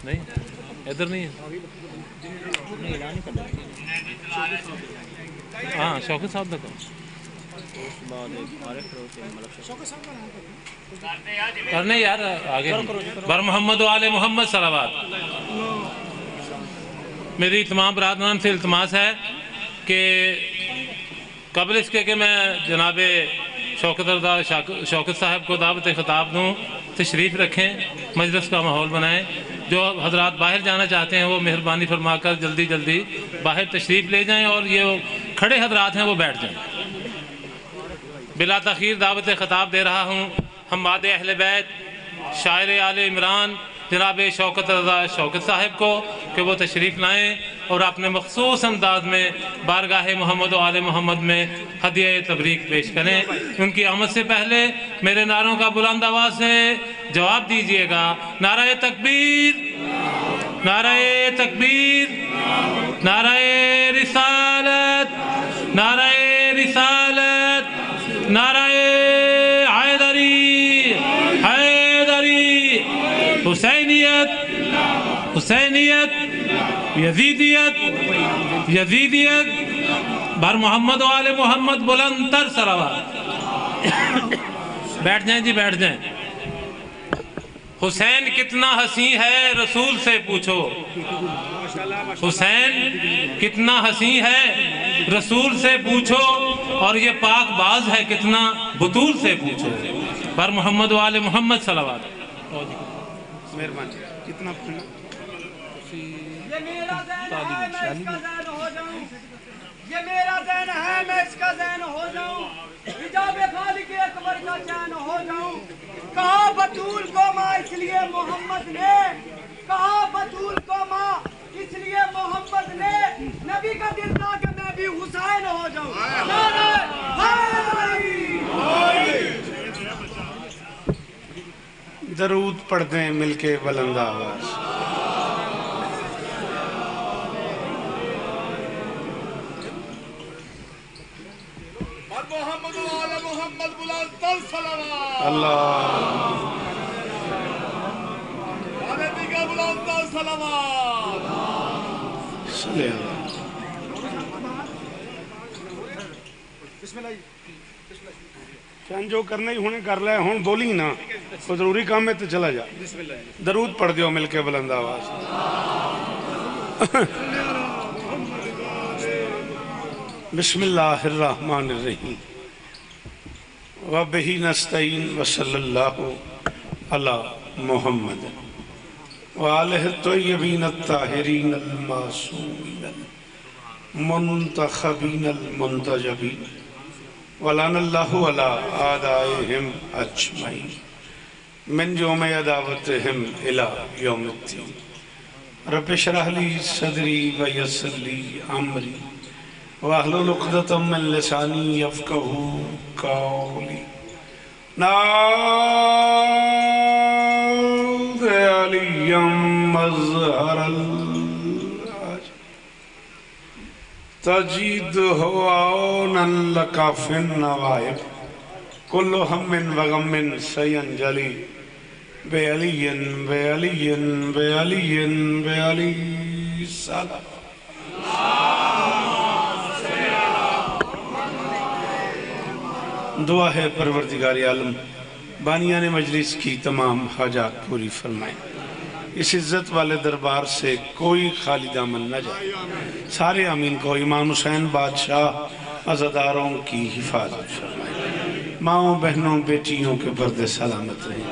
نہیں ادھر نہیں ہے. ہاں شوکت صاحب کا کرنے یار آگے بر محمد و آل محمد صلوات. میری تمام برادران سے التماس ہے کہ قبل اس کے کہ میں جناب شوکت صاحب کو دعوت خطاب دوں، تشریف رکھیں، مجلس کا ماحول بنائیں. جو حضرات باہر جانا چاہتے ہیں وہ مہربانی فرما کر جلدی جلدی باہر تشریف لے جائیں، اور یہ کھڑے حضرات ہیں وہ بیٹھ جائیں. بلا تاخیر دعوت خطاب دے رہا ہوں حماد اہل بیت شاعر آل عمران جناب شوکت رضا شوکت صاحب کو کہ وہ تشریف لائیں اور اپنے مخصوص انداز میں بارگاہ محمد و آل محمد میں ہدیہ تبریک پیش کریں. ان کی آمد سے پہلے میرے نعروں کا بلند آواز سے جواب دیجئے گا. نعرہ تکبیر، نعرہ تکبیر، نعرہ رسالت، نعرہ رسالت، نعرہ حیدری، حیدری، حسینیت، حسینیت، یزیدیت، یزیدیت، بر محمد و آل محمد بلند تر صلوات. بیٹھ جائیں جی، بیٹھ جائیں. حسین کتنا حسین ہے رسول سے پوچھو، حسین کتنا حسین ہے رسول سے پوچھو، اور یہ پاک باز ہے کتنا بطول سے پوچھو. بر محمد و آل محمد صلوات. مہربانی کتنا پڑھنا؟ یہ میرا ذہن ہے میں اس کا ذہن ہو جاؤں، یہ میرا ذہن ہے میں اس کا ذہن ہو جاؤں، حجاب خالق اکبر کا چین ہو جاؤں. کہا بطول کو ماں اس لیے محمد نے، کہا بطول کو ماں اس لیے محمد نے، نبی کا دل تھا کہ میں بھی حسین ہو جاؤں. نعرہ حیدری. درود پڑھ دیں مل کے بلند آواز. محمد و آل محمد بلند تر صلوات. اللہ آل دیگر بلند تر صلوات. صلی اللہ. چند جو کرنا ہی ہونے کر لے ہون بولی نا، کوئی ضروری کام ہے تو چلا جا. درود پڑھ دیو مل کے بلند آواز. بسم اللہ الرحمن الرحیم. وَبِهِ نَسْتَعِينُ وَصَلَّى اللَّهُ عَلَى مُحَمَّدٍ وَآلِهِ الطَّيِّبِينَ الطَّاهِرِينَ الْمَعْصُومِينَ الْمُنْتَخَبِينَ الْمُنْتَجَبِينَ وَلَعَنَ اللَّهُ عَلَى أَعْدَائِهِمْ أَجْمَعِينَ مِنْ يَوْمِ عَدَاوَتِهِمْ إِلَى يَوْمِ الدِّينِ رَبِّ اشْرَحْ لِي صَدْرِي وَيَسِّرْ لِي أَمْرِي وَاحْلُلْ عُقْدَةً مِّن لِّسَانِي يَفْقَهُوا قَوْلِي. نَادِ عَلِيًّا مَظْهَرَ الْعَجْبِ تَجِدْهُ عَوْنًا لَكَ فِي النَّوَائِبِ كُلُّ هَمٍّ وَغَمٍّ سَيَنْجَلِي بِعَلِيٍّ بِعَلِيٍّ بِعَلِيٍّ بِعَلِيٍّ سَلَامٍ. دعا ہے پروردگار عالم بانیان مجلس کی تمام حاجات پوری فرمائیں. اس عزت والے دربار سے کوئی خالی دامن نہ جائے. سارے آمین کو. امام حسین بادشاہ عزاداروں کی حفاظت فرمائیں. ماؤں بہنوں بیٹیوں کے پردے سلامت رہیں.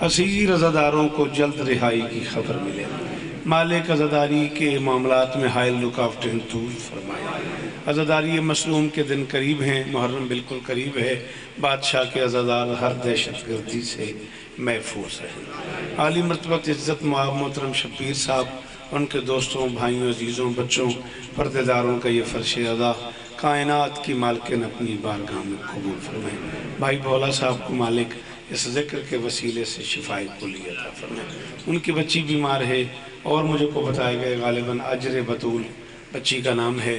اسیر عزاداروں کو جلد رہائی کی خبر ملے. مالک عزاداری کے معاملات میں حائل رکاوٹیں دور فرمائیں. عزاداری مظلوم کے دن قریب ہیں، محرم بالکل قریب ہے. بادشاہ کے عزادار ہر دہشت گردی سے محفوظ ہیں. عالی مرتبت عزت معاب محترم شبیر صاحب، ان کے دوستوں، بھائیوں، عزیزوں، بچوں، پردے داروں کا یہ فرش ادا کائنات کی مالکن اپنی بارگاہ میں قبول فرمائیں. بھائی بولا صاحب کو مالک اس ذکر کے وسیلے سے شفاء کلی عطا فرمائیں. ان کی بچی بیمار ہے اور مجھے کو بتایا گئے غالباً اجر بطول بچی کا نام ہے.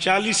40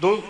2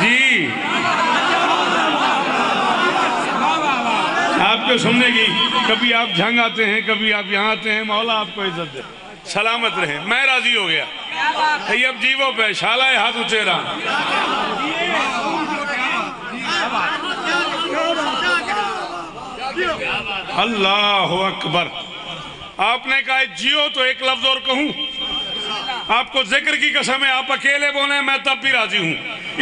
جی آپ کو سننے کی، کبھی آپ جھنگ آتے ہیں، کبھی آپ یہاں آتے ہیں، مولا آپ کو عزت دے، سلامت رہے، میں راضی ہو گیا۔ طیب جیوو پہ شالہ ہاتھ اچھے رہا۔ اللہ اکبر۔ آپ نے کہا جیو تو ایک لفظ اور کہوں، آپ کو ذکر کی قسم ہے، آپ اکیلے بولیں میں تب بھی راضی ہوں۔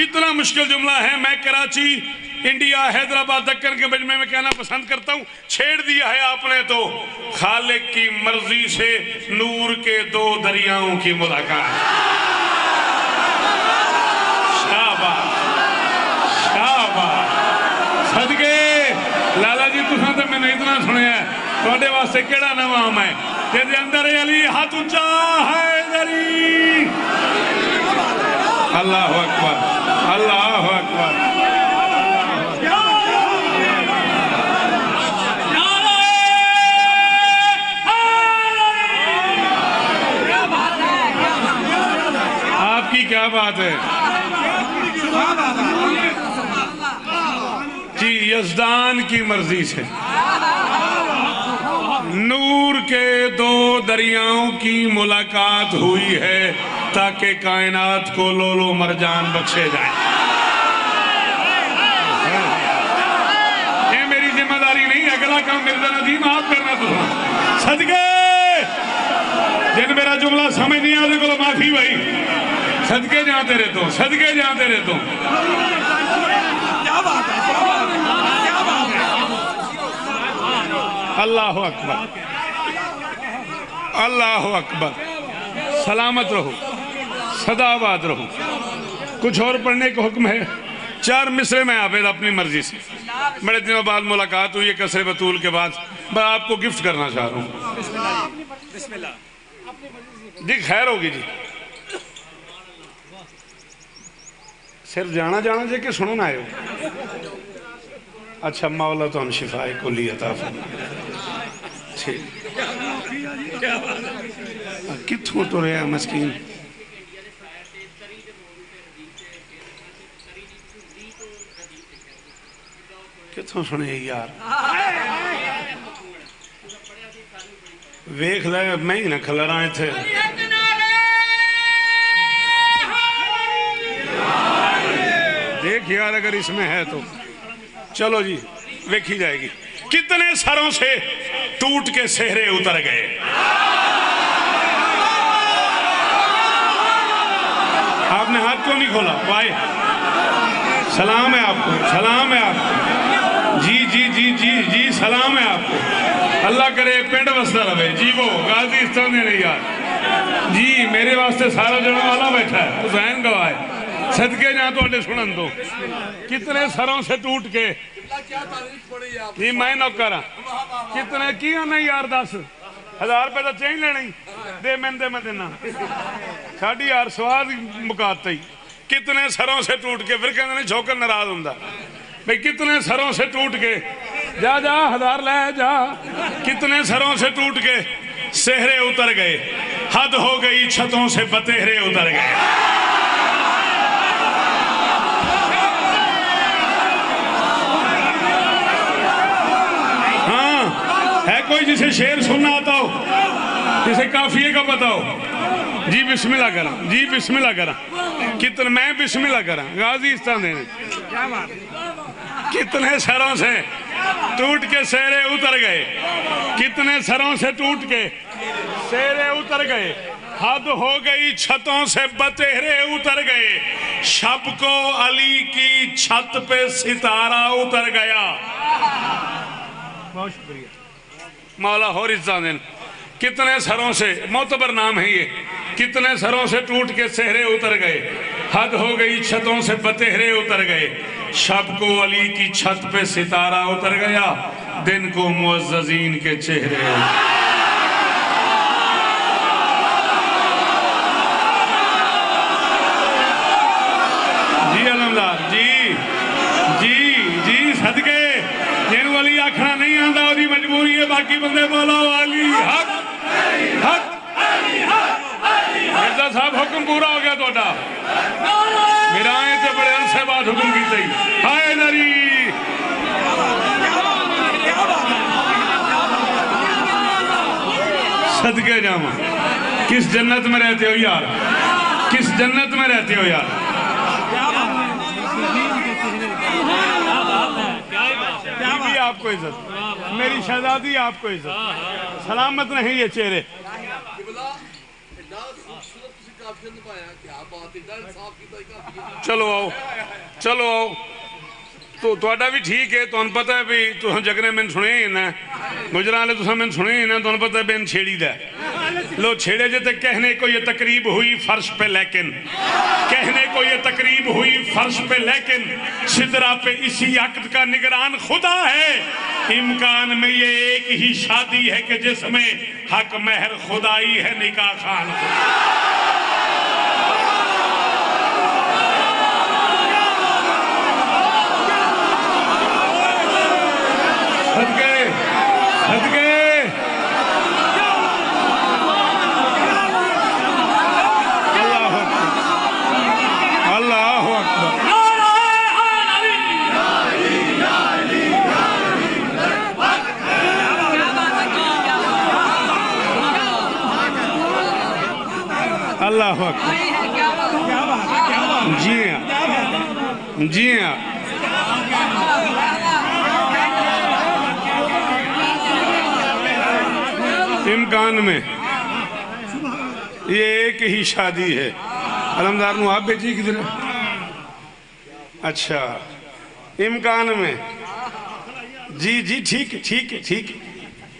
اتنا مشکل جملہ ہے، میں کراچی، انڈیا، حیدرآباد، دکن کے مجمع میں کہنا پسند کرتا ہوں۔ چھیڑ دیا ہے آپ نے تو، خالق کی مرضی سے نور کے دو دریاؤں کی ملاقات۔ شاباش شاباش، صدقے لالا جی تساں تے میں نے اتنا سنیا ہے، تواڈے واسطے کیڑا نوام ہے جے اندر علی ہاتھ اونچا ہے دری۔ اللہ اکبر اللہ اکبر۔ آپ کی کیا بات ہے جی، یزدان کی مرضی سے نور کے دو دریاؤں کی ملاقات ہوئی ہے تاکہ کائنات کو لولو مرجان بخشے جائیں۔ یہ میری ذمہ داری نہیں، اگلا کام مرزا ندیم آپ کرنا تو صدقے جن میرا جملہ سمجھ نہیں آتے کو معافی بھائی، صدقے جانتے رہتا ہوں، صدقے جانتے رہتا ہوں۔ اللہ اکبر اللہ اکبر۔ سلامت رہو، سدا آباد رہو۔ کچھ اور پڑھنے کا حکم ہے، 4 مصرے میں حافظ اپنی مرضی سے، بڑے دنوں بعد ملاقات ہوئی ہے قصر بطول کے بعد، میں آپ کو گفٹ کرنا چاہ رہا ہوں۔ جی خیر ہوگی جی، صرف جانا جانا جے کہ سنو نہ آئے ہو۔ اچھا مولا تو ہم شفائے کلی عطا فرمائے۔ کتھوں تو رہا مسکین، کتھوں سنے یار، ویکھ لے میں ہی نہ کھلر آئے تھے۔ دیکھ یار اگر اس میں ہے تو چلو جی ویکھی جائے گی۔ کتنے سروں سے ٹوٹ کے سہرے اتر گئے، آپ نے ہاتھ کیوں نہیں کھولا؟ بھائی سلام ہے آپ کو، سلام ہے آپ کو، جی جی جی جی جی سلام ہے آپ کو۔ اللہ کرے پنڈ وسطہ رہے جی، وہ غازی استان دے نہیں یار جی، میرے واسطے سارا جڑا والا بیٹھا ہے، تو ذہن گواہ ہے۔ صدقے جہاں تو اڈے سنن دو، کتنے سروں سے ٹوٹ کے جی میں نوکر ہاں، کتنے کیا نہیں یار 10,000 روپے تو چین لینا ہی دے میں دینا ساڑھی یار سواد مکاتا ہی۔ کتنے سروں سے ٹوٹ کے، پھر کہنے نہیں چھوکر ناراض ہوں بھئی، کتنے سروں سے ٹوٹ کے، جا جا 1000 لے جا، کتنے سروں سے ٹوٹ کے سہرے اتر گئے، حد ہو گئی چھتوں سے بتہرے اتر گئے۔ ہے کوئی جسے شعر سننا آتا ہو، جسے کافیے کا پتا ہو؟ جی بسم اللہ کرا، جی بسم اللہ کرا، کتنے میں بسم اللہ کرا، غازی استان دینے۔ کتنے سروں سے ٹوٹ کے سہرے اتر گئے، کتنے سروں سے ٹوٹ کے سہرے اتر گئے، حد ہو گئی چھتوں سے بتہرے اتر گئے، شب کو علی کی چھت پہ ستارہ اتر گیا۔ بہت شکریہ مولا ہور عزادین۔ کتنے سروں سے، معتبر نام ہے یہ، کتنے سروں سے ٹوٹ کے سہرے اتر گئے، حد ہو گئی چھتوں سے بتہرے اتر گئے، شب کو علی کی چھت پہ ستارہ اتر گیا، دن کو معززین کے چہرے جی الحمدللہ جی جی جی صدقے جن والی آکھنا نہیں آندہ اور مجبوری ہے، باقی بندے بولو علی حق حق۔ مرزا صاحب حکم پورا ہو گیا توڑا، پھر آئے تے بڑے عرصے بعد حکم کی تھی ہائے نری صدقے جاما کس جنت میں رہتے ہو یار کس جنت میں رہتے ہو یار بی بی آپ کو عزت میری شہزادی آپ کو عزت سلامت نہیں یہ چہرے چلو آؤ چلو آؤ تو توڑا بھی ٹھیک ہے تو ان پتہ ہے بھی تو ہم جگرے میں سنے ہی نا گجران لے تو ہم سنے ہی نا تو ان پتہ ہے بھی ان چھیڑی دے لو چھیڑے جتے کہنے کو یہ تقریب ہوئی فرش پہ لیکن کہنے کو یہ تقریب ہوئی فرش پہ لیکن صدرہ پہ اسی عقد کا نگران خدا ہے امکان میں یہ ایک ہی شادی ہے کہ جس میں حق مہر خدائی ہے نکاح خان اللہ اکبر جی ہاں جی ہاں امکان میں یہ ایک ہی شادی ہے علمدار نو آپ بیٹی کدھر ہے اچھا امکان میں جی جی ٹھیک ٹھیک ٹھیک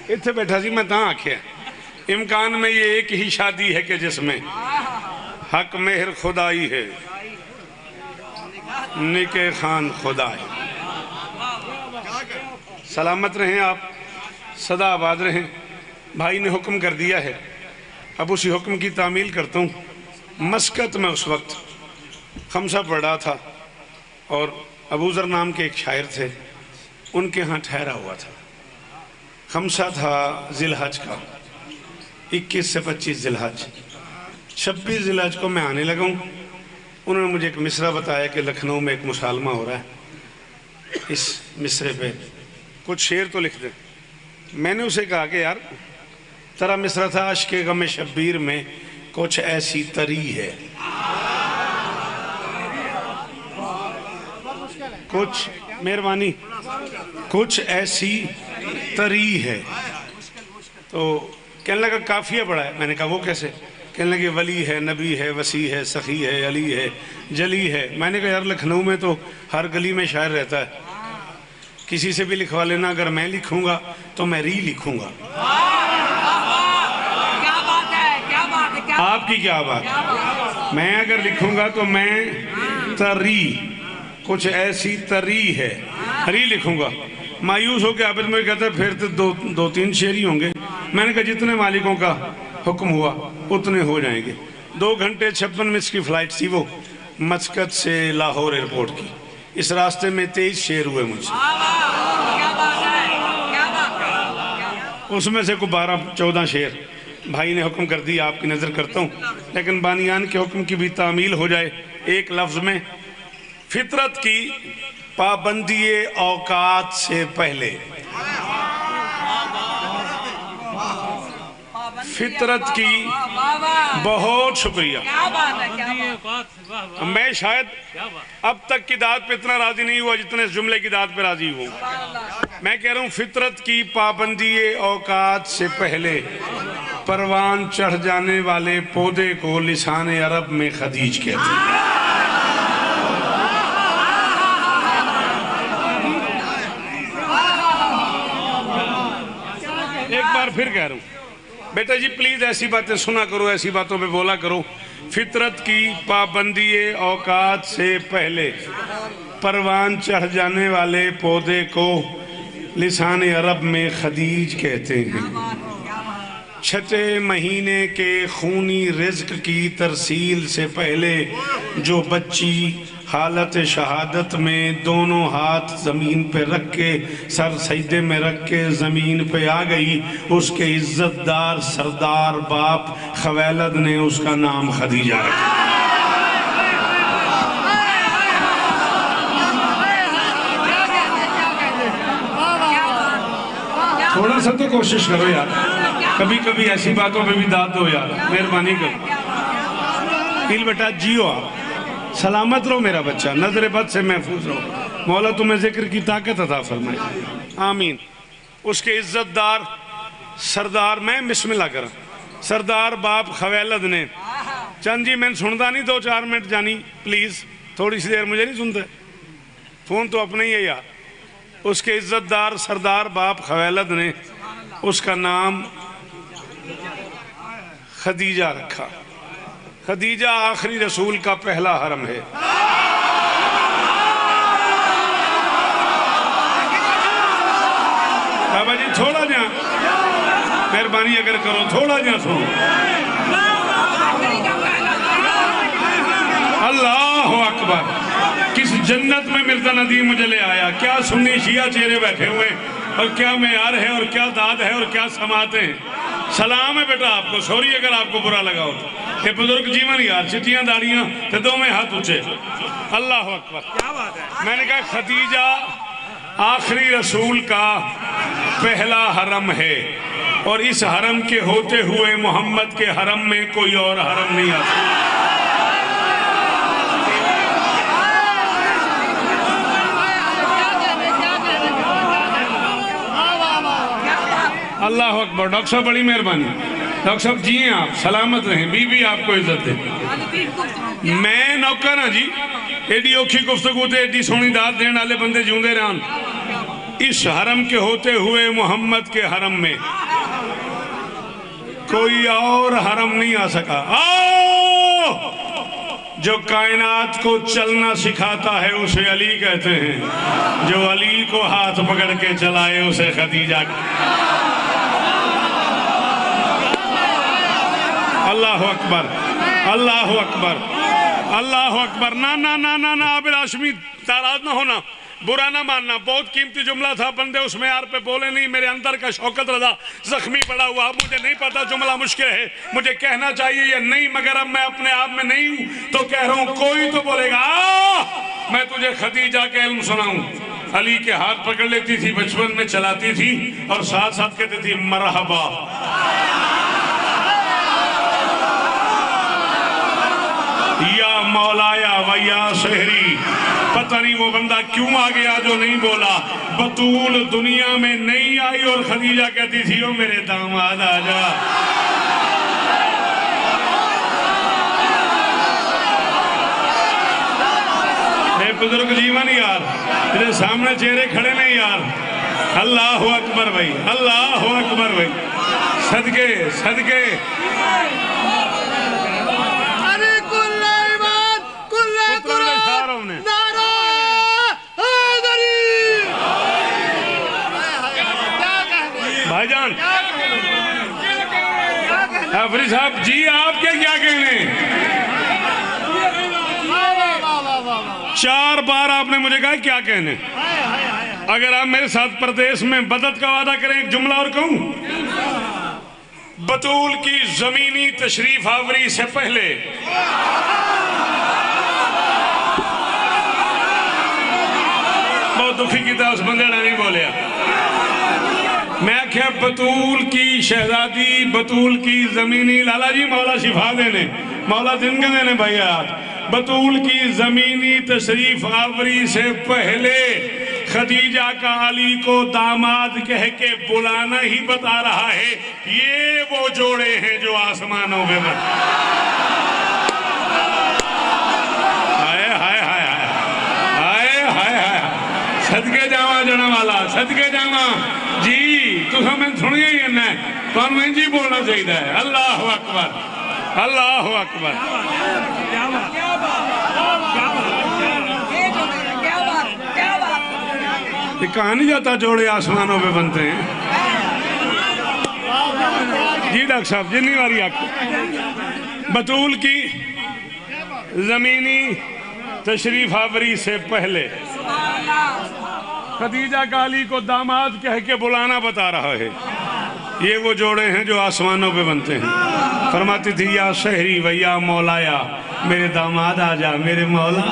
اتھے بیٹھا سی میں تاں آکھیا امکان میں یہ ایک ہی شادی ہے کہ جس میں حق مہر خدائی ہے نکاح خان خدائی سلامت رہیں آپ صدا آباد رہیں بھائی نے حکم کر دیا ہے اب اسی حکم کی تعمیل کرتا ہوں مسکت میں اس وقت خمسہ پڑھا تھا اور ابو ذر نام کے ایک شاعر تھے ان کے ہاں ٹھہرا ہوا تھا خمسہ تھا ذی الحج کا 21 سے 25 ذی الحج 26 ذی الحج کو میں آنے لگا ہوں انہوں نے مجھے ایک مصرع بتایا کہ لکھنؤ میں ایک مسالمہ ہو رہا ہے اس مصرے پہ کچھ شعر تو لکھ دیں میں نے اسے کہا کہ یار ترا مصرع تھا عشق غم شبیر میں کچھ ایسی تری ہے کچھ مہربانی کچھ ایسی تری ہے تو کہنے لگا کافیہ پڑھا ہے میں نے کہا وہ کیسے کہنے لگے ولی ہے نبی ہے وسیع ہے سخی ہے علی ہے جلی ہے میں نے کہا یار لکھنؤ میں تو ہر گلی میں شاعر رہتا ہے کسی سے بھی لکھوا لینا اگر میں لکھوں گا تو میں ری لکھوں گا آپ کی کیا بات میں اگر لکھوں گا تو میں تری کچھ ایسی تری ہے ری لکھوں گا مایوس ہو کے عابد میں کہتا ہے پھر تو دو تین شعر ہی ہوں گے میں نے کہا جتنے مالکوں کا حکم ہوا اتنے ہو جائیں گے 2 گھنٹے 56 منٹ کی فلائٹ تھی وہ مسکت سے لاہور ایئرپورٹ کی اس راستے میں 23 شعر ہوئے مجھ سے اس میں سے کوئی 12-14 شعر بھائی نے حکم کر دی آپ کی نظر کرتا ہوں لیکن بانیان کے حکم کی بھی تعمیل ہو جائے ایک لفظ میں فطرت کی پابندی اوقات سے پہلے فطرت کی بہت شکریہ میں شاید اب تک کی داد پہ اتنا راضی نہیں ہوا جتنے اس جملے کی داد پہ راضی ہوں میں کہہ رہا ہوں فطرت کی پابندی اوقات سے پہلے پروان چڑھ جانے والے پودے کو لسان عرب میں خدیج کہتے ہیں ایک بار پھر کہہ رہا ہوں بیٹا جی پلیز ایسی باتیں سنا کرو ایسی باتوں پہ بولا کرو فطرت کی پابندی اوقات سے پہلے پروان چڑھ جانے والے پودے کو لسان عرب میں خدیج کہتے ہیں چھٹے مہینے کے خونی رزق کی ترسیل سے پہلے جو بچی حالت شہادت میں دونوں ہاتھ زمین پہ رکھ کے سر سجدے میں رکھ کے زمین پہ آ گئی اس کے عزت دار سردار باپ خویلد نے اس کا نام خدیجہ رکھا تھوڑا سا تو کوشش کرو یار، کبھی کبھی ایسی باتوں پہ بھی داد دو یار، مہربانی کرو۔ پیل بیٹا جیو آپ، سلامت رہو میرا بچہ، نظر بد سے محفوظ رہو، مولا تمہیں ذکر کی طاقت عطا فرمائے، آمین۔ اس کے عزت دار سردار، میں بسم اللہ کروں، سردار باپ خویلد نے چند جی میں سنتا نہیں 2-4 منٹ جانی پلیز، تھوڑی سی دیر مجھے نہیں سنتے، فون تو اپنے ہی ہے یار۔ اس کے عزت دار سردار باپ خویلد نے اس کا نام خدیجہ رکھا۔ خدیجہ آخری رسول کا پہلا حرم ہے۔ بابا جی تھوڑا جا مہربانی اگر کرو، تھوڑا جا سنو۔ اللہ اکبر، کس جنت میں مرزا ندیم مجھے لے آیا، کیا سنی شیعہ چہرے بیٹھے ہوئے، اور کیا معیار ہے اور کیا داد ہے اور کیا سماعتیں ہیں۔ سلام ہے بیٹا آپ کو، سوری اگر آپ کو برا لگا ہو، یہ بزرگ جیون یار، چٹیاں داڑیاں تے دو میں ہاتھ اونچے۔ اللہ اکبر۔ میں نے کہا خدیجہ آخری رسول کا پہلا حرم ہے، اور اس حرم کے ہوتے ہوئے محمد کے حرم میں کوئی اور حرم نہیں آ سکتا۔ اللہ اکبر۔ ڈاکٹر صاحب بڑی مہربانی، ڈاکٹر صاحب جی ہیں آپ، سلامت رہیں، بی بی آپ کو عزت دے۔ میں نوکر ہاں جی، ایڈی اوکھی گفتگو تے ایڈی سونی داد دین والے بندے جوندے رہن۔ اس حرم کے ہوتے ہوئے محمد کے حرم میں کوئی اور حرم نہیں آ سکا۔ آؤ! جو کائنات کو چلنا سکھاتا ہے اسے علی کہتے ہیں، جو علی کو ہاتھ پکڑ کے چلائے اسے خدیجہ۔ اللہ اکبر، اللہ اکبر، اللہ اکبر۔ نا عابر ہاشمی ناراض نہ ہونا، برا نہ ماننا، بہت قیمتی جملہ تھا، بندے اس معیار پہ بولے نہیں، میرے اندر کا شوکت رضا زخمی پڑا ہوا، مجھے نہیں پتا جملہ مشکل ہے، مجھے کہنا چاہیے یا نہیں، مگر اب میں اپنے آپ میں نہیں ہوں تو کہہ رہا ہوں، کوئی تو بولے گا میں تجھے خدیجہ کے علم سناؤں۔ علی کے ہاتھ پکڑ لیتی تھی، بچپن میں چلاتی تھی، اور ساتھ ساتھ کہتی تھی مرحبا۔ یا مولایا و یا سحری، پتہ نہیں وہ بندہ کیوں آ گیا جو نہیں بولا۔ بطول دنیا میں نہیں آئی اور خدیجہ کہتی تھی او میرے داماد آ جا۔ اے بزرگ جیون یار، تیرے سامنے چہرے کھڑے نہیں یار۔ اللہ اکبر بھائی، اللہ اکبر بھائی، صدقے صدقے۔ بھائی جان حافظ صاحب جی آپ کے کیا کہنے؟ 4 بار آپ نے مجھے کہا کیا کہنے؟ اگر آپ میرے ساتھ پردیس میں بدت کا وعدہ کریں، ایک جملہ اور کہوں، بطول کی زمینی تشریف آوری سے پہلے بہت دکھی کی تھا اس بندے نے نہیں بولیا، میں کیا بطول کی شہزادی، بطول کی زمینی، لالا جی مولا شفا دینے، مولا زندگی دینے بھائی آج، بطول کی زمینی تشریف آوری سے پہلے خدیجہ کا علی کو داماد کہہ کے بلانا ہی بتا رہا ہے، یہ وہ جوڑے ہیں جو آسمانوں میں صدقے جاواں جڑا والا، صدقے جاواں جی، تو ہمیں سنیا ہی ہے تو ہمیں جی بولنا چاہیے ہے۔ اللہ اکبر، اللہ اکبر۔ یہ کہاں نہیں جاتا جوڑے آسمانوں پہ بنتے ہیں جی ڈاکٹر صاحب جنی واری آپ کو بطول کی زمینی تشریف آوری سے پہلے خدیجہ کا علی کو داماد کہہ کے بلانا بتا رہا ہے، یہ وہ جوڑے ہیں جو آسمانوں پہ بنتے ہیں۔ فرماتی تھی یا شہری و یا مولایا، میرے داماد آ جا میرے مولا۔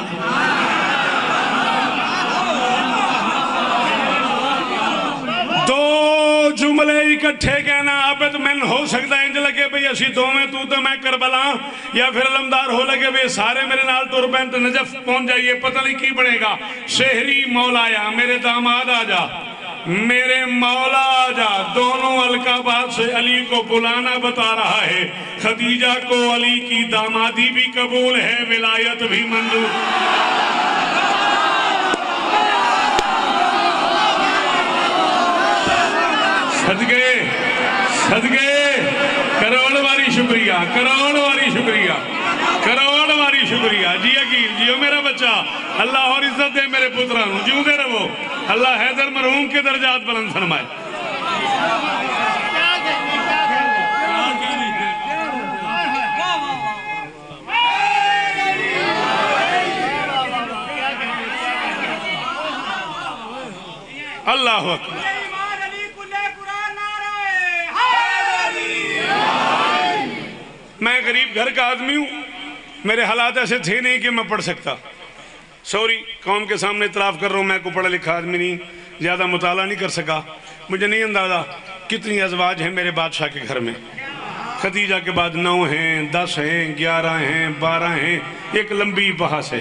دو جملے اکٹھے کہنا آبد من ہو سکتا ہے انج لگے بھئی اسی دو میں تو میں کربلا یا پھر علمدار ہو لگے بھئی سارے میرے نال ٹر پین تو نجف پہنچ جائیے پتہ نہیں کی بنے گا شہری مولایا میرے داماد آ جا میرے مولا آ جا دونوں القابات سے علی کو بلانا بتا رہا ہے خدیجہ کو علی کی دامادی بھی قبول ہے ولایت بھی منظور صدقے صدقے کروڑ واری شکریہ کروڑ واری شکریہ کروڑ واری شکریہ جی عقیل جیو میرا بچہ اللہ اور عزت دے میرے پتران جیوں دے رہو اللہ حیدر مرحوم کے درجات بلند فرمائے اللہ اکبر میں غریب گھر کا آدمی ہوں میرے حالات ایسے تھے نہیں کہ میں پڑھ سکتا سوری قوم کے سامنے اعتراف کر رہا ہوں میں کو پڑھا لکھا آدمی نہیں زیادہ مطالعہ نہیں کر سکا مجھے نہیں اندازہ کتنی ازواج ہیں میرے بادشاہ کے گھر میں خدیجہ کے بعد 9 ہیں 10 ہیں 11 ہیں 12 ہیں ایک لمبی بحث ہے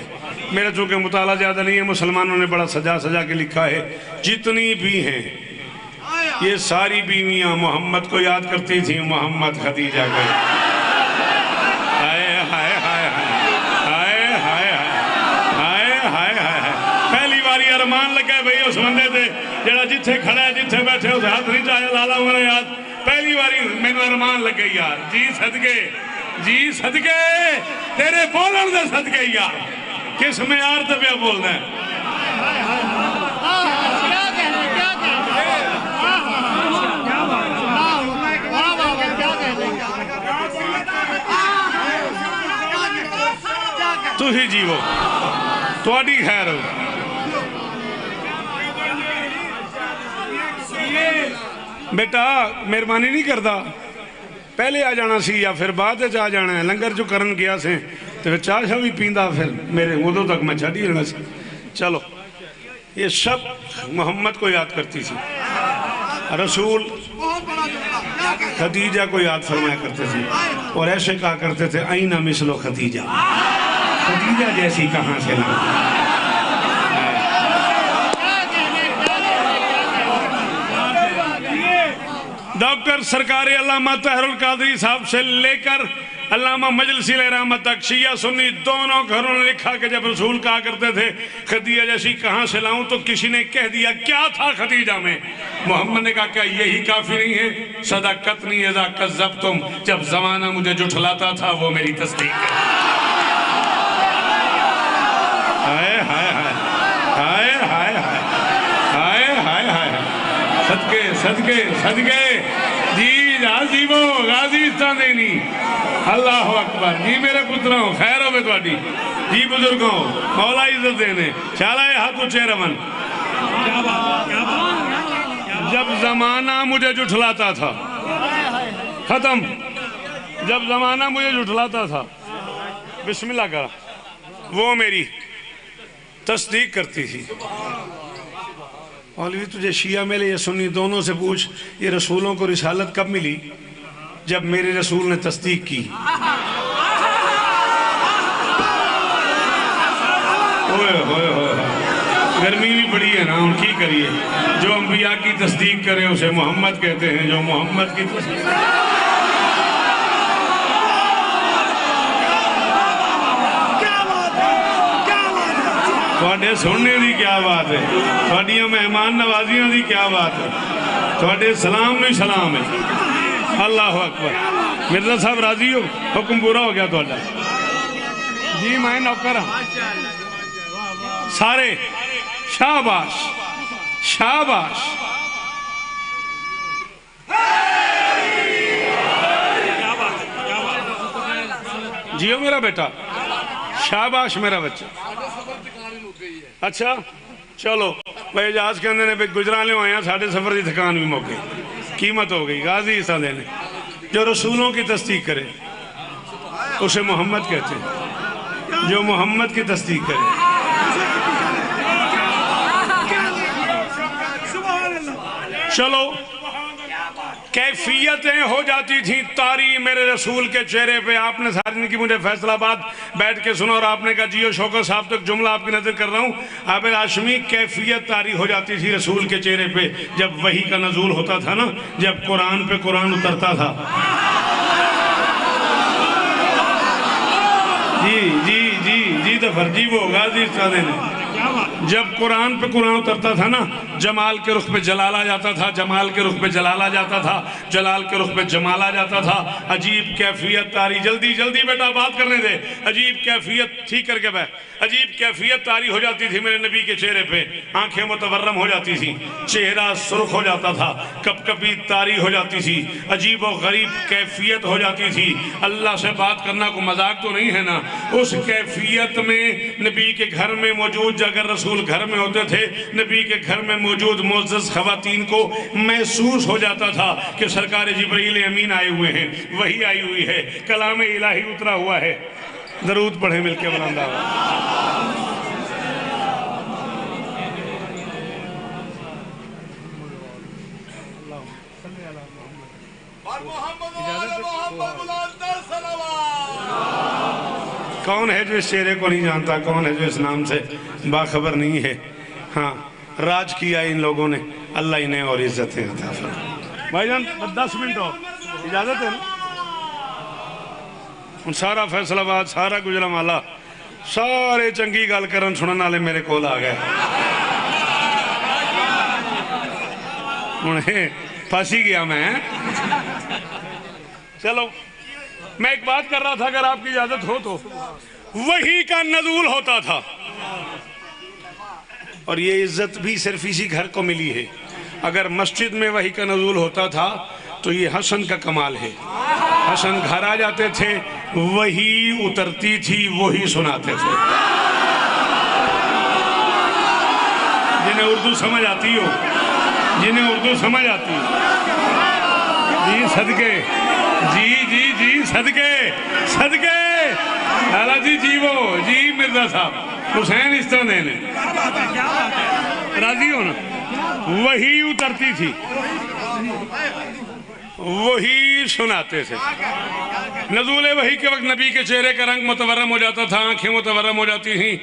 میرا چونکہ مطالعہ زیادہ نہیں ہے مسلمانوں نے بڑا سجا سجا کے لکھا ہے جتنی بھی ہیں یہ ساری بیویاں محمد کو یاد کرتی تھیں محمد خدیجہ کو ارمان لگا بھئی اس بندے دے جڑا جتھے کھڑا ہے جتھے بیٹھے اس ہاتھ نہیں چاہے لالا ہمارا یاد پہلی باری میں نے ارمان لگا یار جی صدقے تیرے بولن دے صدقے یار کس میں یار تبیا بولنا ہے تو ہی جیو تو اڈی خیر ہو بیٹا مہربانی نہیں کرتا پہلے آ جانا سی یا پھر بعد آ جانا ہے لنگر جو کرن گیا سے تو پھر چاہ بھی پیندا پھر میرے ادھر تک میں چھڑی رہنا سی چلو یہ سب محمد کو یاد کرتی تھی رسول خدیجہ کو یاد فرمایا کرتے تھے اور ایسے کہا کرتے تھے آئینہ مثلو خدیجہ خدیجہ جیسی کہاں سے لاؤں ڈاکٹر سرکار علامہ طاہر القادری صاحب سے لے کر علامہ مجلسی علیہ رحمت تک شیعہ سنی دونوں گھروں نے لکھا کہ جب رسول کہا کرتے تھے خدیجہ جیسی کہاں سے لاؤں تو کسی نے کہہ دیا کیا تھا خدیجہ میں محمد نے کہا کیا یہی کافی نہیں ہے صدقتنی اذا کذبتم جب زمانہ مجھے جھٹلاتا تھا وہ میری تصدیق ہے ہائے ہائے ہائے ہائے ہائے ہائے ہائے صدقے صدقے صدقے جی عظیمو غازی استاندینی اللہ اکبر جی میرے پتروں خیر ہو بے توڑی جی بزرگوں مولا عزت دینے چالائے ہاتھو چہرمن جب زمانہ مجھے جھٹلاتا تھا ختم جب زمانہ مجھے جھٹلاتا تھا بسم اللہ کرا وہ میری تصدیق کرتی تھی مولوی تجھے شیعہ ملے یا سنی دونوں سے پوچھ یہ رسولوں کو رسالت کب ملی جب میرے رسول نے تصدیق کی گرمی بھی بڑی ہے نا ان کی کریے جو انبیاء کی تصدیق کرے اسے محمد کہتے ہیں جو محمد کی تصدیق تھوڑے سننے دی کیا بات ہے تھوڑیاں مہمان نوازیاں دی کیا بات ہے تھوڑے سلام نہیں سلام ہے اللہ اکبر مرزا صاحب راضی ہو حکم پورا ہو گیا تھوڑا جی میں نوکر ہوں سارے شاباش شاباش جیو میرا بیٹا شاباش میرا بچہ اچھا چلو بھائی اجاز کے اندر نے گجران لے ہوئے ہیں ساڑھے سفر دی تھکان بھی موقع قیمت ہو گئی غازی عیسیٰ دینے جو رسولوں کی تصدیق کرے اسے محمد کہتے ہیں جو محمد کی تصدیق کرے چلو کیفیتیں ہو جاتی تھیں طاری میرے رسول کے چہرے پہ. آپ نے ساری زندگی مجھے فیصل آباد بیٹھ کے سنا اور آپ نے کہا جیو شوکت صاحب تک جملہ آپ کی نظر کر رہا ہوں. عابد ہاشمی کیفیت طاری ہو جاتی تھی رسول کے چہرے پہ جب وحی کا نزول ہوتا تھا نا, جب قرآن پہ قرآن اترتا تھا. جی دفر جی وہ غازی استادے نے جب قرآن پہ قرآن اترتا تھا نا, جمال کے رخ پہ جلال آ جاتا تھا, جمال کے رخ پہ جلال آ جاتا تھا, جلال کے رخ پہ جمال آ جاتا تھا. عجیب کیفیت طاری, جلدی بیٹا بات کرنے دے. عجیب کیفیت ٹھیک کر کے بیٹھ. عجیب کیفیت طاری ہو جاتی تھی میرے نبی کے چہرے پہ. آنکھیں متورم ہو جاتی تھی, چہرہ سرخ ہو جاتا تھا, کپ کپی طاری ہو جاتی تھی, عجیب و غریب کیفیت ہو جاتی تھی. اللہ سے بات کرنا کو مذاق تو نہیں ہے نا. اس کیفیت میں نبی کے گھر میں موجود, اگر رسول گھر میں ہوتے تھے, نبی کے گھر میں موجود معزز خواتین کو محسوس ہو جاتا تھا کہ سرکار جبرائیل امین آئے ہوئے ہیں, وحی آئی ہوئی ہے, کلام الہی اترا ہوا ہے. درود پڑھیں مل کے بلند آواز. کون ہے جو اس چہرے کو نہیں جانتا, کون ہے جو اس نام سے باخبر نہیں ہے. ہاں راج کیا ان لوگوں نے, اللہ انہیں اور عزتیں عطا فرمائے. بھائی جان 10 منٹ اور اجازت ہے نا. سارا فیصل آباد, سارا گجرانوالہ, سارے چنگی گل کرن سنن والے میرے کول آ گئے. انہیں پھنسی گیا میں. چلو میں ایک بات کر رہا تھا, اگر آپ کی اجازت ہو تو. وحی کا نزول ہوتا تھا اور یہ عزت بھی صرف اسی گھر کو ملی ہے. اگر مسجد میں وحی کا نزول ہوتا تھا تو یہ حسن کا کمال ہے. حسن گھر آ جاتے تھے, وحی اترتی تھی, وہی سناتے تھے. جنہیں اردو سمجھ آتی ہو, جنہیں اردو سمجھ آتی ہو, جی صدقے, جی صدقے حالا جی وہ جی مرزا صاحب حسین اس طرح دینے راضی ہونا. وہی اترتی تھی, وہی سناتے تھے. نزول وحی کے وقت نبی کے چہرے کا رنگ متورم ہو جاتا تھا, آنکھیں متورم ہو جاتی تھیں,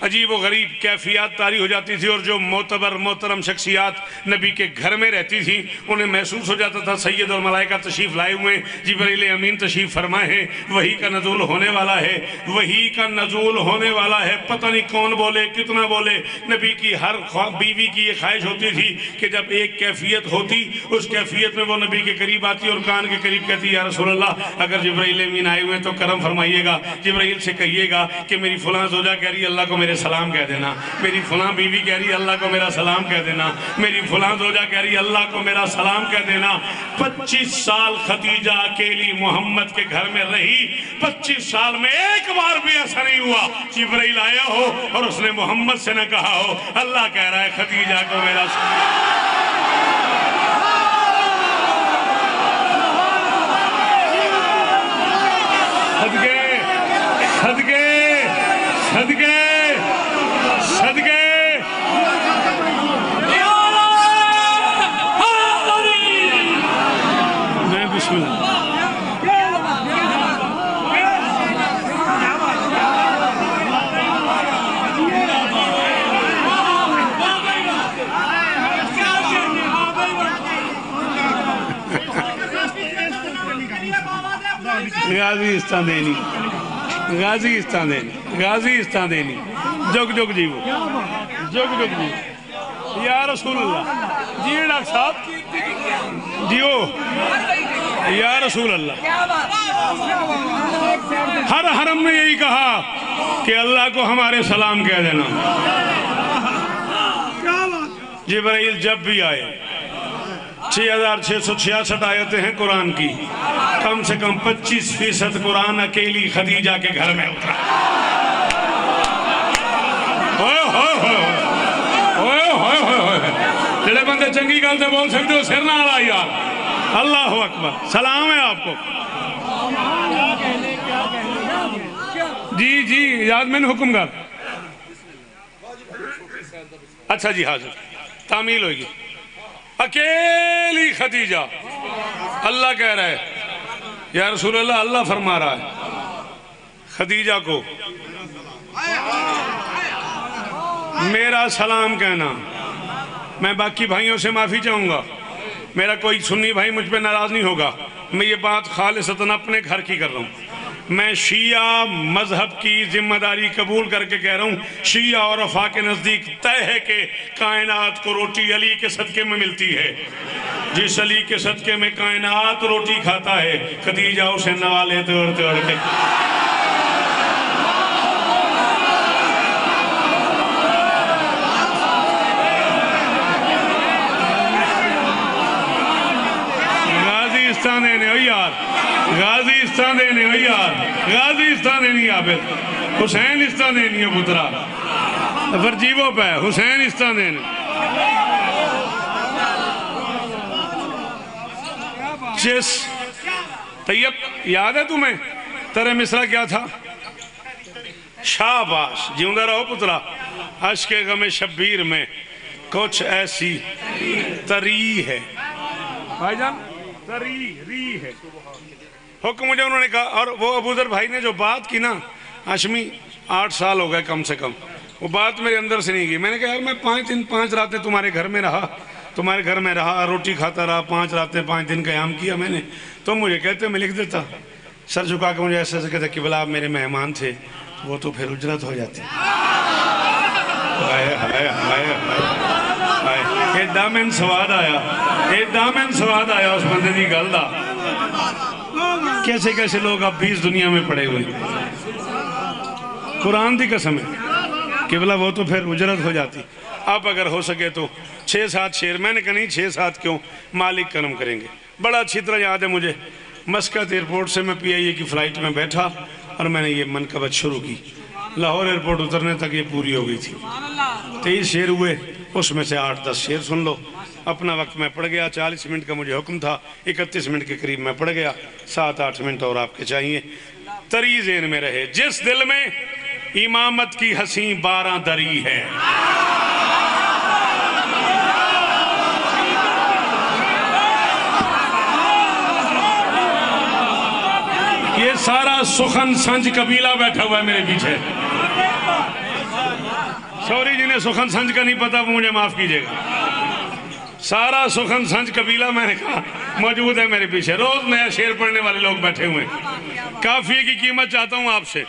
عجیب و غریب کیفیات طاری ہو جاتی تھی. اور جو معتبر محترم شخصیات نبی کے گھر میں رہتی تھیں انہیں محسوس ہو جاتا تھا سید اور ملائکہ تشریف لائے ہوئے ہیں, جبرائیل امین تشریف فرمائے ہیں, وحی کا نزول ہونے والا ہے, وحی کا نزول ہونے والا ہے. پتہ نہیں کون بولے کتنا بولے. نبی کی ہر بیوی کی یہ خواہش ہوتی تھی کہ جب ایک کیفیت ہوتی, اس کیفیت میں وہ نبی کے قریب آتی اور کان کے قریب کہتی یا رسول اللہ اگر جبرائیل امین آئے ہوئے تو کرم فرمائیے گا, جبرائیل سے کہیے گا کہ میری فلاں زوجہ کہہ رہی اللہ کو میرے سلام کہہ دینا, میری فلاں بیوی کہہ رہی اللہ کو میرا سلام کہہ دینا, میری فلاں زوجہ کہہ رہی اللہ کو میرا سلام کہہ دینا. 25 سال خدیجہ اکیلی محمد کے گھر میں رہی, 25 سال میں ایک بار بھی ایسا نہیں ہوا جبرائیل آیا ہو اور اس نے محمد سے نہ کہا ہو اللہ کہہ رہا ہے خدیجہ کو میرا سلام. صدقے بسم اللہ. غازی استاندینی جگ جیو یا رسول اللہ. جی ڈاکٹر صاحب جیو یا رسول اللہ. ہر حرم میں یہی کہا کہ اللہ کو ہمارے سلام کہہ دینا. جبرائیل جب بھی آئے 6666 آیتیں ہیں قرآن کی, کم سے کم 25% قرآن اکیلی خدیجہ کے گھر میں اترا. جڑے بندے چنگی گل سے بول سکتے ہو سر نہ آ یار. اللہ اکبر, سلام ہے آپ کو. جی یاد میں نے حکم کر. اچھا جی حاضر, تعمیل ہوگی. اکیلی خدیجہ. اللہ کہہ رہا ہے یا رسول اللہ، اللہ فرما رہا ہے خدیجہ کو میرا سلام کہنا. میں باقی بھائیوں سے معافی چاہوں گا، میرا کوئی سنی بھائی مجھ پہ ناراض نہیں ہوگا. میں یہ بات خالصتاً اپنے گھر کی کر رہا ہوں. میں شیعہ مذہب کی ذمہ داری قبول کر کے کہہ رہا ہوں، شیعہ اور وفا کے نزدیک طے ہے کہ کائنات کو روٹی علی کے صدقے میں ملتی ہے. جس علی کے صدقے میں کائنات روٹی کھاتا ہے، خدیجہ اسے نوالے توڑ توڑ کے غازی استان دینے ہو یار، غازی استان دینی عابد، حسین استان دینی ہو پترا فرجیبوں پہ حسین استان دینے. جس طیب یاد ہے تمہیں ترے مصرع کیا تھا؟ شاباش، جیوندہ رہو پترا. عشق غم شبیر میں کچھ ایسی تری ہے. بھائی جان تری ری ہے. حکم مجھے انہوں نے کہا، اور وہ ابو ذر بھائی نے جو بات کی نا ہاشمی، 8 سال ہو گئے کم سے کم، وہ بات میرے اندر سے نہیں گئی. میں نے کہا یار میں 5 دن 5 راتیں تمہارے گھر میں رہا، تمہارے گھر میں رہا، روٹی کھاتا رہا، 5 راتیں 5 دن قیام کیا میں نے. تم مجھے کہتے میں لکھ دیتا. سر جھکا کے مجھے ایسے ایسے کہتے کہ بلا آپ میرے مہمان تھے، وہ تو پھر اجرت ہو جاتی. ہائے ہائے ہائے ہائے، ایک دامن سواد آیا، ایک دامن سواد آیا اس بندے دی گل دا. کیسے کیسے لوگ اب بھی اس دنیا میں پڑے ہوئے. قرآن دی قسم ہے کہ بلا وہ تو پھر اجرت ہو جاتی. اب اگر ہو سکے تو 6-7 شعر، میں نے کہا نہیں 6-7 کیوں، مالک کرم کریں گے. بڑا اچھی طرح یاد ہے مجھے، مسقط ایئرپورٹ سے میں PIA کی فلائٹ میں بیٹھا اور میں نے یہ منقبت شروع کی. لاہور ایئرپورٹ اترنے تک یہ پوری ہو گئی تھی. 23 شعر ہوئے، اس میں سے 8-10 شعر سن لو. اپنا وقت میں پڑھ گیا، 40 منٹ کا مجھے حکم تھا، 31 منٹ کے قریب میں پڑھ گیا. 7-8 منٹ اور آپ کے چاہیے. تری ذہن میں رہے. جس دل میں امامت کی حسین 12 دری ہے، یہ سارا سخن سنج قبیلہ بیٹھا ہوا ہے میرے پیچھے. سوری جنہیں سخن سنج کا نہیں پتا وہ مجھے معاف کیجئے گا. سارا سخن سنج قبیلہ میں نے کہا موجود ہے میرے پیچھے. روز نیا شعر پڑھنے والے لوگ بیٹھے ہوئے ہیں. کافیے کی قیمت چاہتا ہوں آپ سے.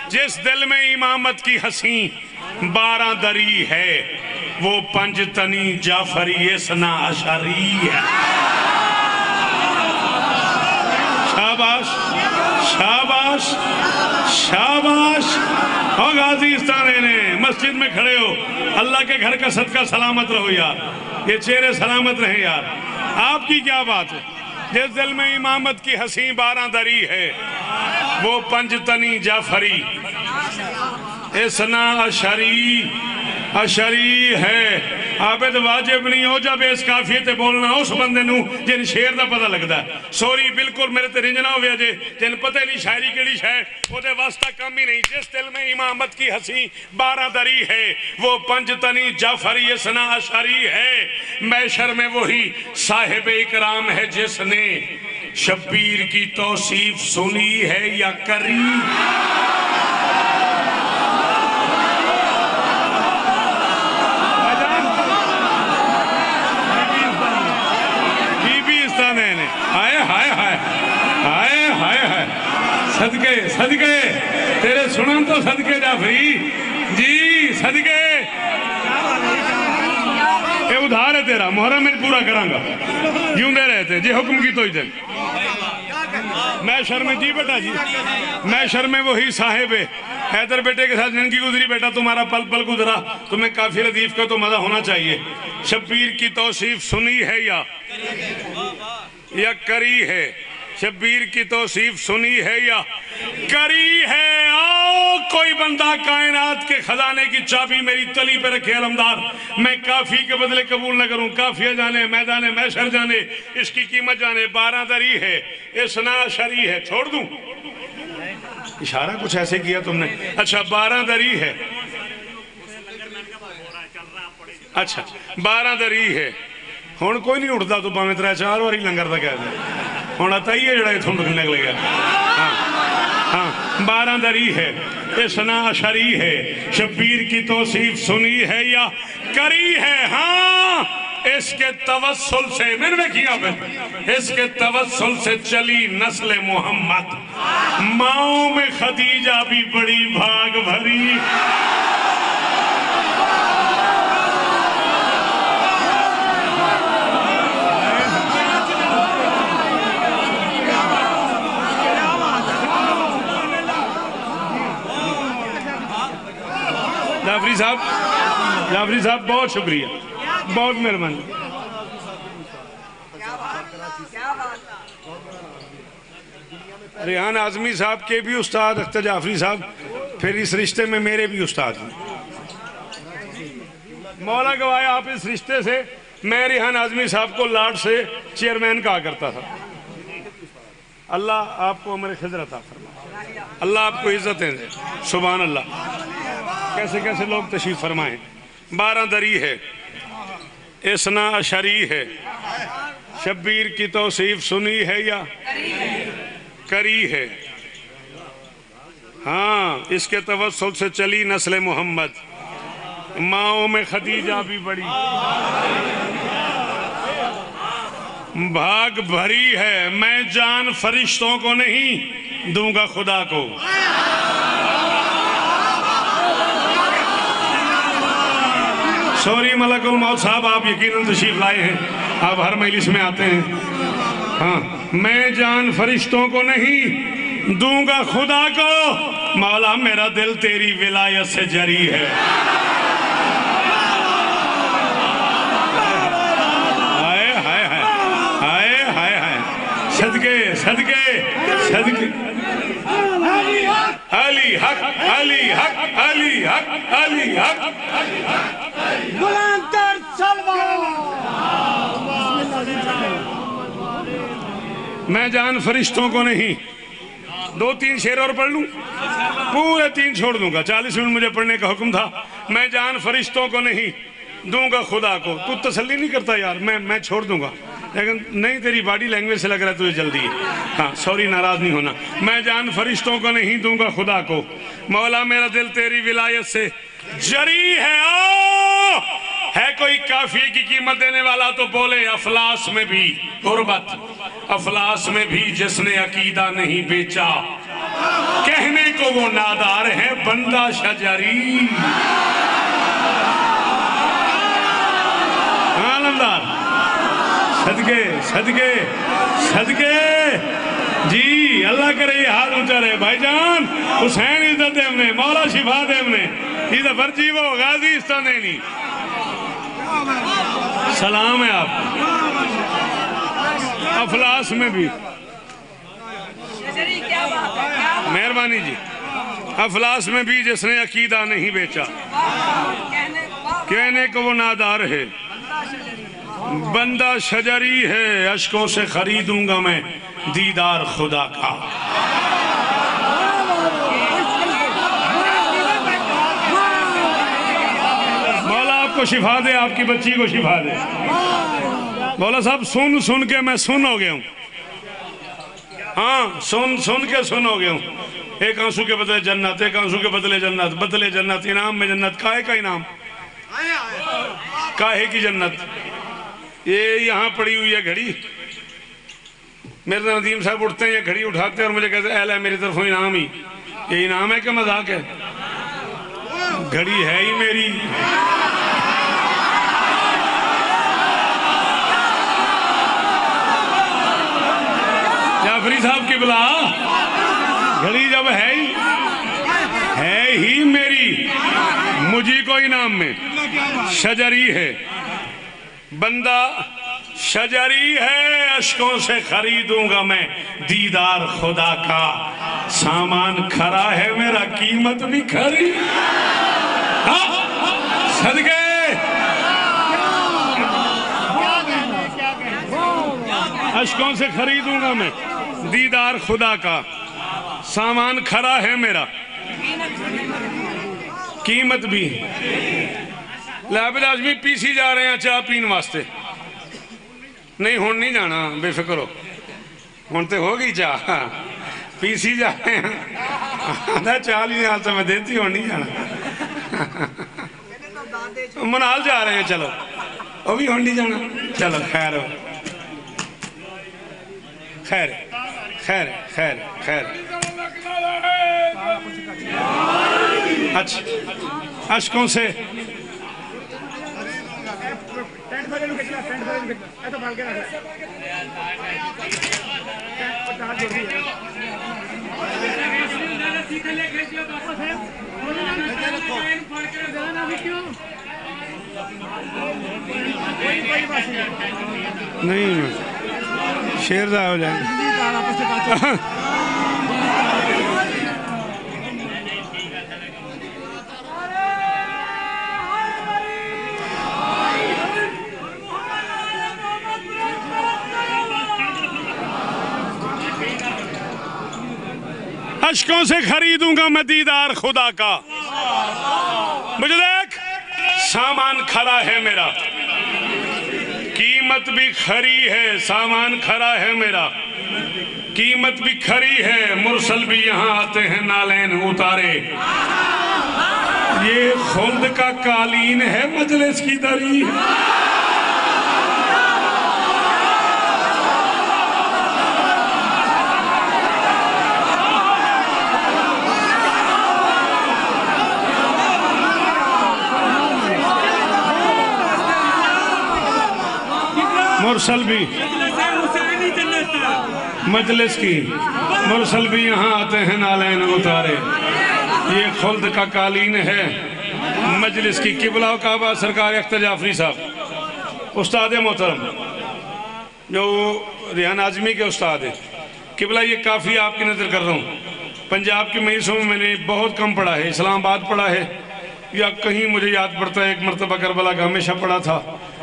جس دل میں امامت کی حسین 12 دری ہے، وہ 5 تنی جعفری اثنا عشری ہے. شاباش شاباش شاباش. اور غازی استانے مسجد میں کھڑے ہو، اللہ کے گھر کا صدقہ سلامت رہو یار، یہ چہرے سلامت رہیں یار. آپ کی کیا بات ہے؟ جس دل میں امامت کی حسین 12 دری ہے، وہ 5 تنی جعفری اثنا عشری ہے. عابد واجب نہیں ہو جب اس کافیے تے بولنا اس بندے نو جن شعر دا پتہ لگتا ہے. سوری بالکل میرے تے رنجنا ہویا جے جن پتہ نہیں شاعری کیڑی شے، او دے واسطہ کم ہی نہیں. جس دل میں امامت کی حسین 12 دری ہے، وہ 5 تنی جعفری اثنا عشری ہے. محشر میں وہی صاحب اکرام ہے جس نے شبیر کی توصیف سنی ہے یا کری. صدقے تیرے سنن تو صدقے جعفری جی، صدقے یہ ادھار ہے تیرا، محرم میں پورا کروں گا. جیوں دے رہتے جی حکم کی تو ہی دن. محشر میں جی بیٹا جی، محشر میں وہی صاحب ہے. حیدر بیٹے کے ساتھ زندگی گزری بیٹا، تمہارا پل پل گزرا، تمہیں کافی ردیف کا تو مزہ ہونا چاہیے. شبیر کی توصیف سنی ہے یا کری ہے. شبیر کی توصیف سنی ہے یا کری ہے. آؤ کوئی بندہ کائنات کے خزانے کی چابی میری تلی پہ رکھے علمدار، میں کافی کے بدلے قبول نہ کروں. کافیہ جانے، میدان محشر جانے، اس کی قیمت جانے. 12 دری ہے، اثنا عشری ہے. چھوڑ دوں؟ اشارہ کچھ ایسے کیا تم نے. اچھا 12 دری ہے، اچھا 12 دری ہے. ہوں کوئی نہیں اٹھتا تو پاویں 3-4 باری لنگر دا کہہ دے ہوں آتا ہی ہے جڑا اتھوں نکل گیا ہاں ہاں 12 دری ہے اثنا عشری ہے شبیر کی توصیف سنی ہے یا کری ہے ہاں اس کے توسل سے میرے میں کیا اس کے توسل سے چلی نسل محمد ماؤں میں خدیجہ بھی بڑی بھاگ بھری جعفری صاحب بہت شکریہ بہت مہربانی ریحان اعظمی صاحب کے بھی استاد اختر جعفری صاحب پھر اس رشتے میں میرے بھی استاد ہیں مولا گوایا آپ اس رشتے سے میں ریحان اعظمی صاحب کو لاڈ سے چیئرمین کہا کرتا تھا اللہ آپ کو عمر خضر عطا فرمائے اللہ آپ کو عزتیں دے سبحان اللہ کیسے کیسے لوگ تشریف فرمائیں 12 دری ہے اثنا عشری ہے شبیر کی توصیف سنی ہے یا کری ہے ہاں اس کے توسل سے چلی نسل محمد ماؤں میں خدیجہ بھی بڑی بھاگ بھری ہے میں جان فرشتوں کو نہیں دوں گا خدا کو سوری ملک الموت صاحب آپ یقیناً تشریف لائے ہیں آپ ہر مجلس میں آتے ہیں ہاں میں جان فرشتوں کو نہیں دوں گا خدا کو مولا میرا دل تیری ولایت سے جری ہے ہائے ہائے ہائے ہائے ہائے صدقے صدقے صدقے علی حق علی حق علی حق علی حق بلند تر میں جان فرشتوں کو نہیں 2-3 شعر اور پڑھ لوں پورے 3 چھوڑ دوں گا 40 منٹ مجھے پڑھنے کا حکم تھا میں جان فرشتوں کو نہیں دوں گا خدا کو تو تسلی نہیں کرتا یار میں چھوڑ دوں گا لیکن نہیں تیری باڈی لینگویج سے لگ رہا ہے تجھے جلدی ہے ہاں سوری ناراض نہیں ہونا میں جان فرشتوں کو نہیں دوں گا خدا کو مولا میرا دل تیری ولایت سے جری ہے ہے کوئی کافی کی قیمت دینے والا تو بولے افلاس میں بھی غربت افلاس میں بھی جس نے عقیدہ نہیں بیچا کہنے کو وہ نادار ہے بندہ شجری عالمدار صدقے صدقے صدقے جی اللہ کرے یہ حال اونچا رہے بھائی جان حسین عزت دے ہم نے مولا شفا دے ہم نے یہ دفر جی وہ غازی اس طرح نہیں سلام ہے آپ افلاس میں بھی مہربانی جی افلاس میں بھی جس نے عقیدہ نہیں بیچا کہنے کو وہ نادار ہے بندہ شجری ہے اشکوں سے خریدوں گا میں دیدار خدا کا مولا آپ کو شفا دے آپ کی بچی کو شفا دے مولا صاحب سن سن کے میں سن ہو گیا ہوں ہاں سن سن کے سن ہو گیا ہوں ایک آنسو کے بدلے جنت ایک آنسو کے بدلے جنت بدلے جنت انعام میں جنت کاہے کا انعام کاہے کی جنت یہ یہاں پڑی ہوئی ہے گھڑی میرے ندیم صاحب اٹھتے ہیں یہ گھڑی اٹھاتے ہیں اور مجھے کہتے ہیں اہل ہے میری طرف انعام ہی یہ انعام ہے کہ مذاق ہے گھڑی ہے ہی میری جعفری صاحب کی بلا گھڑی جب ہے ہی میری مجھے کو انعام میں شجری ہے بندہ شجری ہے اشکوں سے خریدوں گا میں دیدار خدا کا سامان کھرا ہے میرا قیمت بھی کھری صدقے اشکوں سے خریدوں گا میں دیدار خدا کا سامان کھرا ہے میرا قیمت بھی لابد آجمی پیسی جا رہے ہیں چاہ پین واسطے نہیں ہون نہیں جانا بے فکر ہو ہون تے ہو گئی چاہ پی سی جا رہے ہیں آدھا چال ہی حال سے میں دیتی ہون نہیں جانا منال جا رہے ہیں چلو وہ بھی ہون نہیں جانا چلو خیر ہو خیر خیر خیر خیر اچھا اشکوں سے نہیں شیر دا ہو جائیں اشکوں سے خریدوں گا میں دیدار خدا کا مجھے دیکھ سامان کھڑا ہے میرا قیمت بھی کھری ہے سامان کھڑا ہے میرا قیمت بھی کھری ہے مرسل بھی یہاں آتے ہیں نالین اتارے یہ خلد کا قالین ہے مجلس کی دری مرسل بھی مجلس کی مرسل بھی یہاں آتے ہیں نالین اتارے یہ خلد کا قالین ہے مجلس کی قبلہ و کعبہ سرکار اختر جعفری صاحب استاد محترم جو ریحان اعظمی کے استاد ہیں قبلہ یہ کافی آپ کی نظر کر رہا ہوں پنجاب کی مجلسوں میں نے بہت کم پڑھا ہے اسلام آباد پڑھا ہے یا کہیں مجھے یاد پڑتا ہے ایک مرتبہ کربلا کا ہمیشہ پڑھا تھا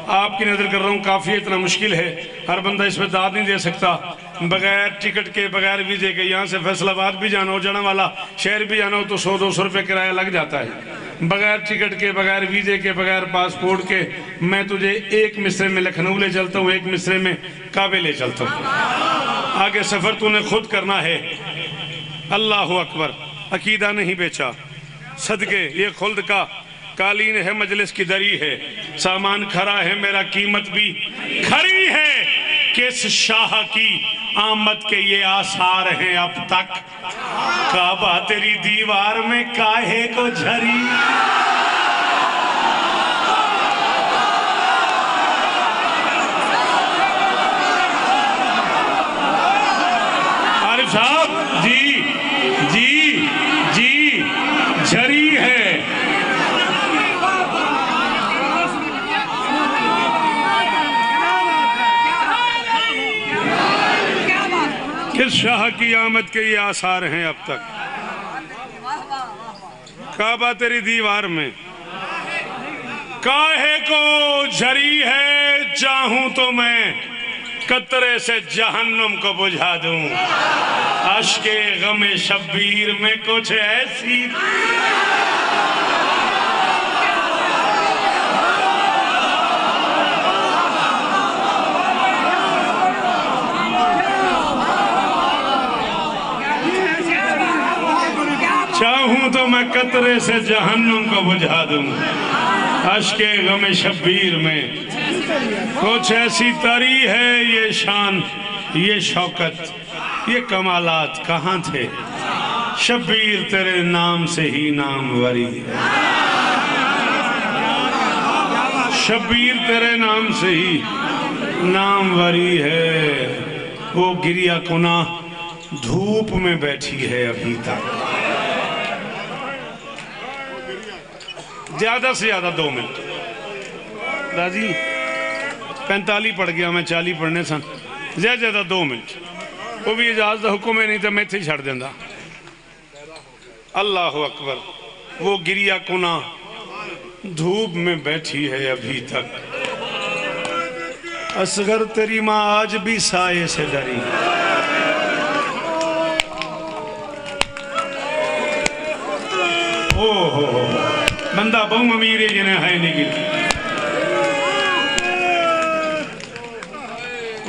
آپ کی نظر کر رہا ہوں کافی اتنا مشکل ہے ہر بندہ اس پہ داد نہیں دے سکتا بغیر ٹکٹ کے بغیر ویزے کے یہاں سے فیصل آباد بھی جانا ہو جانا والا شہر بھی جانا ہو تو 100-200 روپے کرایہ لگ جاتا ہے بغیر ٹکٹ کے بغیر ویزے کے بغیر پاسپورٹ کے میں تجھے ایک مصرے میں لکھنؤ لے چلتا ہوں ایک مصرے میں کعبے لے چلتا ہوں آگے سفر تو نے خود کرنا ہے اللہ اکبر عقیدہ نہیں بیچا صدقے یہ خلد کا قالین ہے مجلس کی دری ہے سامان کھڑا ہے میرا قیمت بھی کھڑی ہے کس شاہ کی آمد کے یہ آثار ہیں اب تک کعبہ تیری دیوار میں کاہے کو جھری عارف صاحب جی جی جی جھری ہے کس شاہ کی آمد کے یہ آثار ہیں اب تک کعبہ تیری دیوار میں کاہے کو جھری ہے چاہوں تو میں قطرے سے جہنم کو بجھا دوں اشک غم شبیر میں کچھ ایسی چاہوں تو میں قطرے سے جہنم کو بجھا دوں اشک غم شبیر میں کچھ ایسی تری ہے یہ شان یہ شوکت یہ کمالات کہاں تھے شبیر تیرے نام سے ہی ناموری شبیر تیرے نام سے ہی ناموری ہے وہ گریہ کناں دھوپ میں بیٹھی ہے ابھی تک زیادہ سے زیادہ 2 منٹ راضی 45 پڑھ گیا میں 40 پڑھنے سن زیادہ زیادہ 2 منٹ وہ بھی اجازت حکم ہے نہیں تو میں تھے چھڑ دیندہ اللہ اکبر وہ گریہ کناں دھوپ میں بیٹھی ہے ابھی تک اصغر تیری ماں آج بھی سائے سے ڈری بندہ بہم امیر ہے جنہیں ہے نہیں گل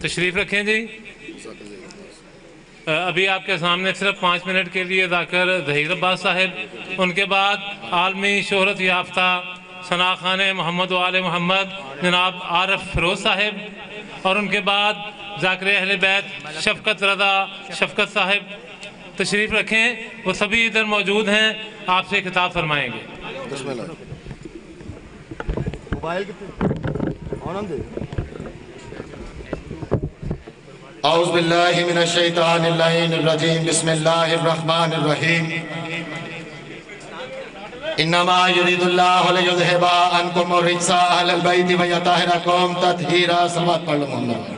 تشریف رکھیں جی. ابھی آپ کے سامنے صرف 5 منٹ کے لیے ذاکر ظہیر عباس صاحب، ان کے بعد عالمی شہرت یافتہ ثنا خان محمد و آل محمد جناب عارف فیروز صاحب، اور ان کے بعد ذاکر اہل بیت شفقت رضا شفقت صاحب تشریف رکھیں. وہ سبھی ادھر موجود ہیں، آپ سے خطاب فرمائیں گے. بسم اللہ. موبائل اعوذ باللہ من الشیطان اللعین الرجیم. بسم اللہ الرحمن الرحیم. انما یرید اللہ لیذھب عنکم الرجس اہل البیت ویطہرکم تطہیرا. صلوات پڑھ لو محمد.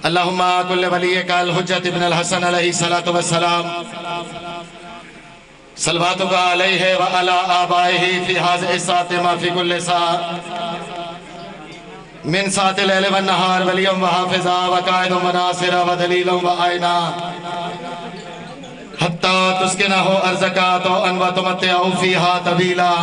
اللہم کل ولیک الحجت ابن الحسن علیہ السلام صلواتک علیہ وعلی آبائہ فی ھذہ الساعۃ ما فی کل ساعۃ من ساعت اللیل والنہار ولیًا وحافظا وقائد وناصرا ودلیلا وعینا حتی تسکنہ ارزکا تو ان وتمتعو فیہا طویلا